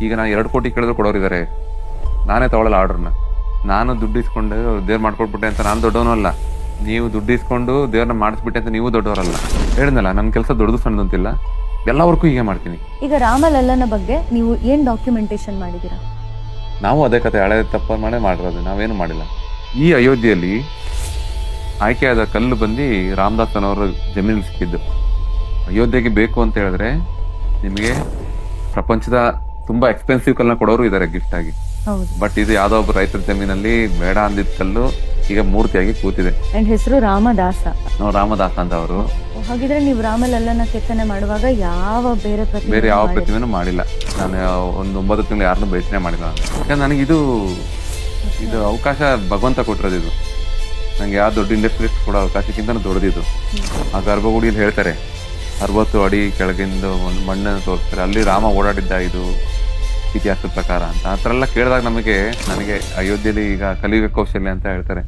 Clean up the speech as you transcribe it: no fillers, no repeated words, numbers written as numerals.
ಈಗ ನಾನು 2 ಕೋಟಿ ಕೇಳಿದ್ರು ಕೊಡೋರಿದ್ದಾರೆ. ನಾನೇ ತಗೊಳ್ಳಲ್ಲ ಆರ್ಡ್ರನ್ನ. ನಾನು ದುಡ್ಡು ಇಸ್ಕೊಂಡು ದೇವ್ರು ಮಾಡ್ಕೊಟ್ಬಿಟ್ಟೆ ಅಂತ ನಾನು ದೊಡ್ಡವನು ಅಲ್ಲ. ನೀವು ದುಡ್ಡು ಇಸ್ಕೊಂಡು ದೇವ್ರನ್ನ ಮಾಡಿಸ್ಬಿಟ್ಟೆ ಅಂತ ನೀವು ದೊಡ್ಡವರಲ್ಲ. ಹೇಳಿದ್ನಲ್ಲ, ನನ್ನ ಕೆಲಸ ದೊಡ್ಡದು ಸಣ್ಣದು ಅಂತಿಲ್ಲ, ಎಲ್ಲವರ್ಗೂ ಹೀಗೆ ಮಾಡ್ತೀನಿ. ಈಗ ರಾಮಲಲ್ಲನ ಬಗ್ಗೆ ನೀವು ಏನ್ ಡಾಕ್ಯುಮೆಂಟೇಶನ್ ಮಾಡಿದ್ದೀರಾ? ನಾವು ಅದೇ ಕತೆ ಹಳೆ ತಪ್ಪ ಮಾಡಿರೋದು, ನಾವೇನು ಮಾಡಿಲ್ಲ. ಈ ಅಯೋಧ್ಯೆಯಲ್ಲಿ ಆಯ್ಕೆಯಾದ ಕಲ್ಲು ಬಂದು ರಾಮದಾಸ್ ಅನ್ನೋರ ಜಮೀನಲ್ಲಿ ಸಿಕ್ಕಿದ್ದು. ಅಯೋಧ್ಯೆಗೆ ಬೇಕು ಅಂತ ಹೇಳಿದ್ರೆ ನಿಮಗೆ ಪ್ರಪಂಚದ ತುಂಬಾ ಎಕ್ಸ್ಪೆನ್ಸಿವ್ ಕಲ್ಲನ್ನ ಕೊಡೋರು ಇದ್ದಾರೆ ಗಿಫ್ಟ್ ಆಗಿ. ಹೌದು. ಬಟ್ ಇದು ಯಾವ್ದೋ ಒಬ್ಬ ರೈತರ ಜಮೀನಲ್ಲಿ ಬೇಡ ಅಂದಿದ್ದ ಕಲ್ಲು ಈಗ ಮೂರ್ತಿಯಾಗಿ ಕೂತಿದೆ. ಅಂಡ್ ಹೆಸರು ರಾಮದಾಸ. ನಾವು ರಾಮದಾಸ ಅಂತ ಅವರು. ಹಾಗಿದ್ರೆ ನೀವು ರಾಮಲಲ್ಲನ ಕೆತ್ತನೆ ಮಾಡುವಾಗ ಯಾವ ಬೇರೆ ಯಾವ ಪ್ರತಿಮೆನೂ ಮಾಡಿಲ್ಲ. ನಾನು ಒಂದು 9 ತಿಂಗಳು ಯಾರನ್ನೂ ಬೇಚನೆ ಮಾಡಿಲ್ಲ. ಯಾಕಂದ್ರೆ ನನಗೆ ಇದು ಅವಕಾಶ ಭಗವಂತ ಕೊಟ್ಟಿರೋದು. ಇದು ನಂಗೆ ಯಾವ ದೊಡ್ಡ ಇಂಡಸ್ಟ್ರಿಯಲಿಸ್ಟ್ ಕೊಡೋ ಅವಕಾಶಕ್ಕಿಂತ ದೊಡ್ಡದಿದು. ಆ ಗರ್ಭಗುಡಿಯಲ್ಲಿ ಹೇಳ್ತಾರೆ 60 ಅಡಿ ಕೆಳಗಿಂದ ಒಂದು ಮಣ್ಣನ್ನು ತೋರಿಸ್ತಾರೆ, ಅಲ್ಲಿ ರಾಮ ಓಡಾಡಿದ್ದ ಇದು ಇತಿಹಾಸದ ಪ್ರಕಾರ ಅಂತ. ಆ ಥರ ಎಲ್ಲ ಕೇಳಿದಾಗ ನನಗೆ ಅಯೋಧ್ಯೆಯಲ್ಲಿ ಈಗ ಕಲಿಯುಗ ಕೌಶಲ್ಯ ಅಂತ ಹೇಳ್ತಾರೆ.